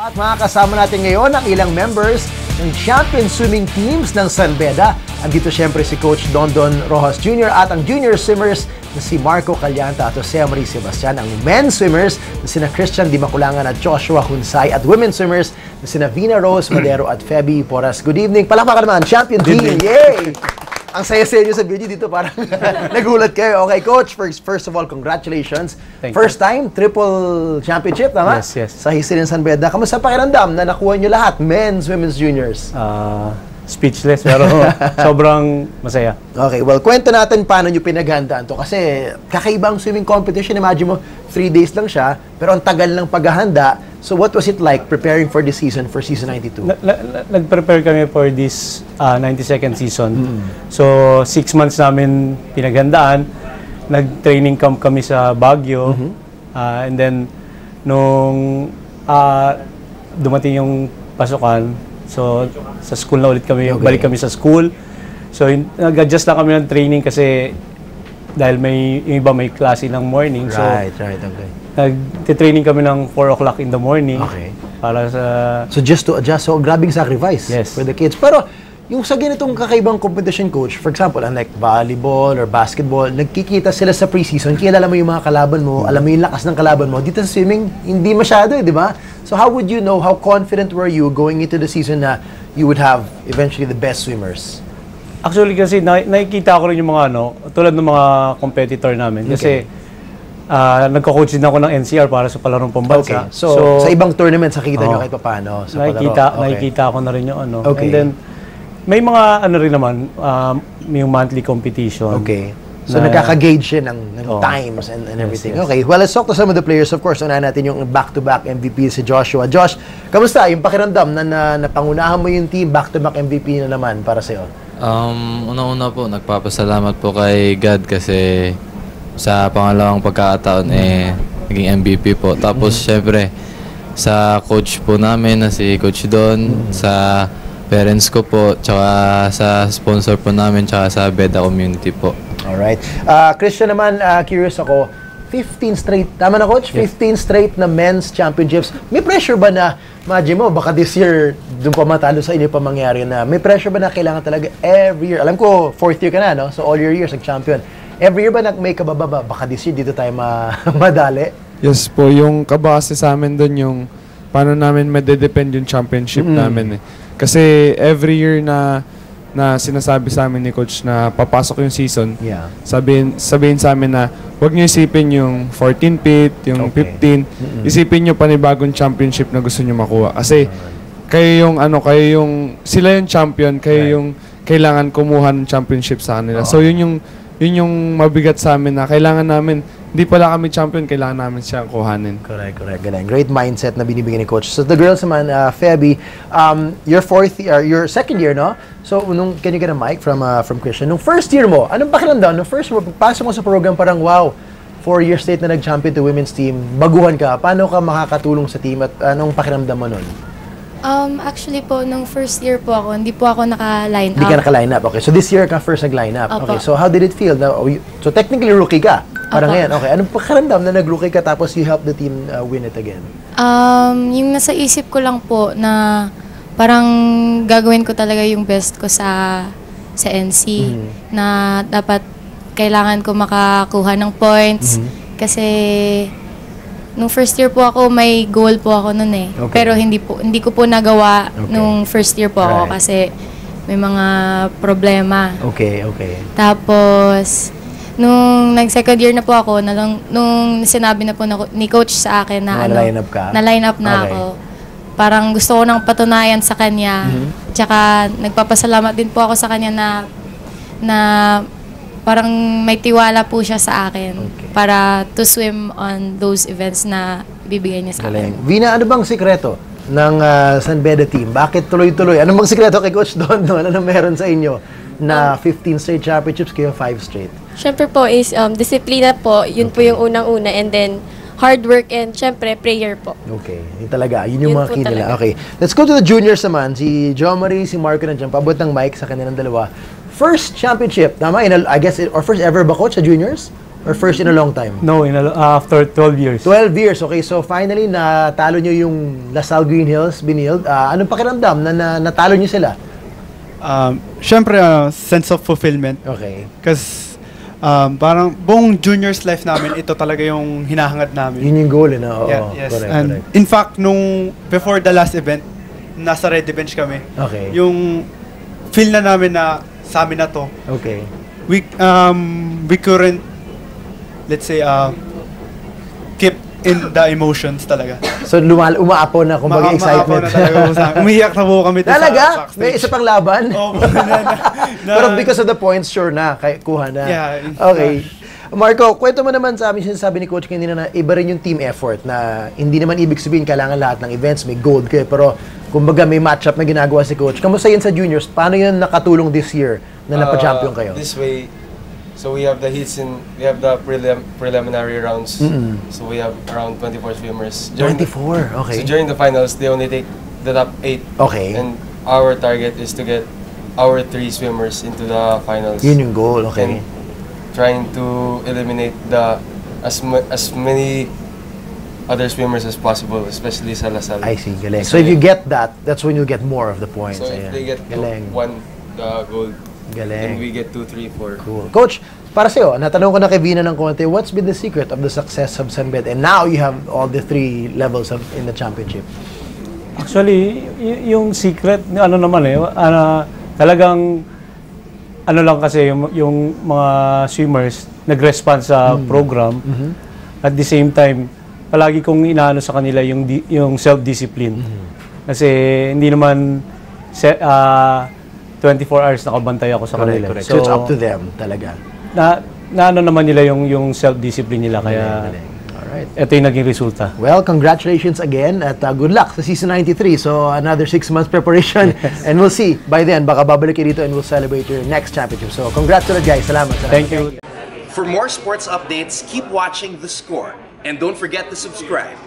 At makakasama natin ngayon ang ilang members ng champion swimming teams ng San Beda. Andito siyempre si Coach Dondon Rojas Jr. at ang junior swimmers na si Marco Calianta at Jose Marie Sebastian. Ang men's swimmers na sina Christian Di Maculangan at Joshua Hunsay. At women's swimmers na sina Vina Rose Madero at Feby Porras. Good evening. Palakpakan naman, champion team. Yay! Ang saya-saya nyo sa video dito, parang nagulat kayo. Okay, Coach, first of all, congratulations. First time, triple championship, tama? Yes, yes. Sa history ng San Beda. Kamusta pakiramdam na nakuha nyo lahat? Men's, women's, juniors? Speechless, pero sobrang masaya. Okay, well, kwento natin paano nyo pinaghandaan to. Kasi kakaibang swimming competition. Imagine mo, 3 days lang siya, pero ang tagal ng paghahanda. So what was it like preparing for this season, for season 92? Nag-prepare kami for this 92nd season. So 6 months namin pinaghandaan. Nag-training camp kami sa Baguio. And then nung dumating yung pasukan, so sa school na ulit kami, balik kami sa school. So nag-adjust na kami ng training kasi dahil yung iba may klase ng morning. Right, okay. Nag-training kami ng 4 o'clock in the morning. Okay. Para sa... So just to adjust, so grabing sacrifice for the kids. Pero yung sa ganitong kakaibang competition, Coach, for example, unlike volleyball or basketball, nagkikita sila sa preseason, kilala mo yung mga kalaban mo, alam mo yung lakas ng kalaban mo. Dito sa swimming, hindi masyado di ba? So how would you know, how confident were you going into the season na you would have eventually the best swimmers? Actually kasi nakikita ko rin yung mga tulad ng mga competitor namin. Kasi nagko-coach din ako ng NCR para sa palarong pambansa. Okay. So sa ibang tournaments, nakikita nyo kahit paano sa palaro? Nakikita ko na rin yung Okay. And then, may mga rin naman, yung monthly competition. Okay. So nakaka-gauge yun ng times and everything. Yes. Okay. Well, let's talk to some of the players. Of course, unahan natin yung back-to-back MVP si Joshua. Josh, kamusta yung pakiramdam na napangunahan mo yung team, back-to-back MVP na naman para sa'yo? Una-una po, nagpapasalamat po kay God kasi sa pangalawang pagkakataon naging MVP po. Tapos syempre sa coach po namin na si Coach Don, sa parents ko po, tsaka sa sponsor po namin, tsaka sa Beda community po. Alright. Christian naman, curious ako, 15 straight, tama na Coach? Yes. 15 straight na men's championships. May pressure ba na, imagine mo, baka this year, doon pa matalo sa inyo pa mangyari na, may pressure ba na kailangan talaga every year? Alam ko, 4th year ka na, no? So all your years, nag-champion. Every year ba may kabababa? Baka this year, dito tayo madali? Yes po, yung kabase sa amin doon yung paano namin madedepend yung championship namin. Kasi every year na sinasabi sa amin ni Coach na papasok yung season, sabihin sa amin na huwag niyo isipin yung 14th pit, yung 15, isipin niyo panibagong championship na gusto niyo makuha. Kasi kayo yung sila yung champion, kayo yung kailangan kumuha ng championship sa kanila. So yun yung mabigat sa amin na kailangan namin, hindi pala kami champion, kailangan namin siyang kuhanin. Correct. Galing. Great mindset na binibigyan ni Coach. So the girls naman, Feby, your second year, no? So, can you get a mic from Christian? Nung first year mo, anong pakiramdam? Nung first year mo, pagpasok mo sa program, parang wow, 4 years straight na nag-champion to women's team, baguhan ka. Paano ka makakatulong sa team at anong pakiramdam mo nun? Actually po, nung first year po ako, hindi po ako naka-line up. Hindi ka naka-line up. Okay. So this year ka first nag-line up. Opo. Okay. So how did it feel? So technically rookie ka. Parang ngayon. Okay. Anong pakiramdam na nag-rookie ka tapos you help the team win it again? Yung nasa isip ko lang po na parang gagawin ko talaga yung best ko sa NC. Na dapat kailangan ko makakuha ng points. Kasi nung first year po ako, may goal po ako nun Pero hindi ko po nagawa nung first year po ako kasi may mga problema. Okay. Tapos, nung nag-second year na po ako, nung sinabi na po ni Coach sa akin na na-line up na ako, parang gusto ko nang patunayan sa kanya. Tsaka nagpapasalamat din po ako sa kanya na parang may tiwala po siya sa akin para to swim on those events na bibigay niya sa akin. Vina, ano bang sikreto ng San Beda team? Bakit tuloy-tuloy? Ano bang sikreto kay Coach Don? Ano meron sa inyo na 15 straight championships kayo 5 straight? Siyempre po is disiplina po. Yun po yung unang-una. And then hard work and syempre prayer po. Okay. Yun talaga. Yun yung mga key nila. Okay. Let's go to the juniors naman. Si Jo Marie, si Marco nandiyan. Pabot ng mic sa kanilang dalawa. First championship, tama? I guess, or first ever ba, Coach, sa juniors? Or first in a long time? No, after 12 years. 12 years, okay. So finally, natalo nyo yung LaSalle Green Hills, Benilde. Anong pakiramdam na natalo nyo sila? Siyempre, sense of fulfillment. Okay. Kasi parang buong juniors life namin, ito talaga yung hinahangad namin. Yun yung goal, eh, no? Oo, Yes. correct, And correct. in fact, before the last event, nasa ready bench kami. Okay. Yung feel na namin na sa amin na to, Okay. we couldn't, let's say, keep in the emotions talaga. So umaapo na kumbaga excitement. Maapaw na talaga po sa amin. Umiyak na po kami sa Talaga? backstage. May isa pang laban? Opo. Pero because of the points, sure na, kuha na. Yeah. Okay. Marco, kwento mo naman sa amin, sinasabi ni Coach kanina na iba rin yung team effort na hindi naman ibig sabihin kailangan lahat ng events may gold kayo, pero kumbaga may matchup na ginagawa si Coach. Kamusta yun sa juniors? Paano yun nakatulong this year na napa-champion kayo? This way, so we have the heats and we have the preliminary rounds. So we have around 24 swimmers. 24, okay. So during the finals, they only take the top 8. Okay. And our target is to get our 3 swimmers into the finals. Yun yung goal, okay. And trying to eliminate as many other swimmers as possible, especially sa LaSalle. I see, galing. So if you get that, that's when you'll get more of the points. So if they get galing. 1 gold, Galing. then we get 2, 3, 4. Cool. Coach, para sa'yo, natanong ko na kay Vina ng konti, what's been the secret of the success of Sunbed? And now you have all the 3 levels in the championship. Actually, yung secret, talagang, lang kasi, yung mga swimmers, nag-respond sa program. At the same time, palagi kong inaano sa kanila yung self-discipline. Kasi hindi naman 24 hours nakabantay ako sa kanila. Correct. So it's up to them talaga. Na naman nila yung self-discipline nila, kaya Alright. ito yung naging resulta. Well, congratulations again at good luck sa season 93. So another 6 months preparation and we'll see. By then, baka babalik kayo dito and we'll celebrate your next championship. So congrats ulit guys. Salamat. Thank you. For more sports updates, keep watching The Score. And don't forget to subscribe.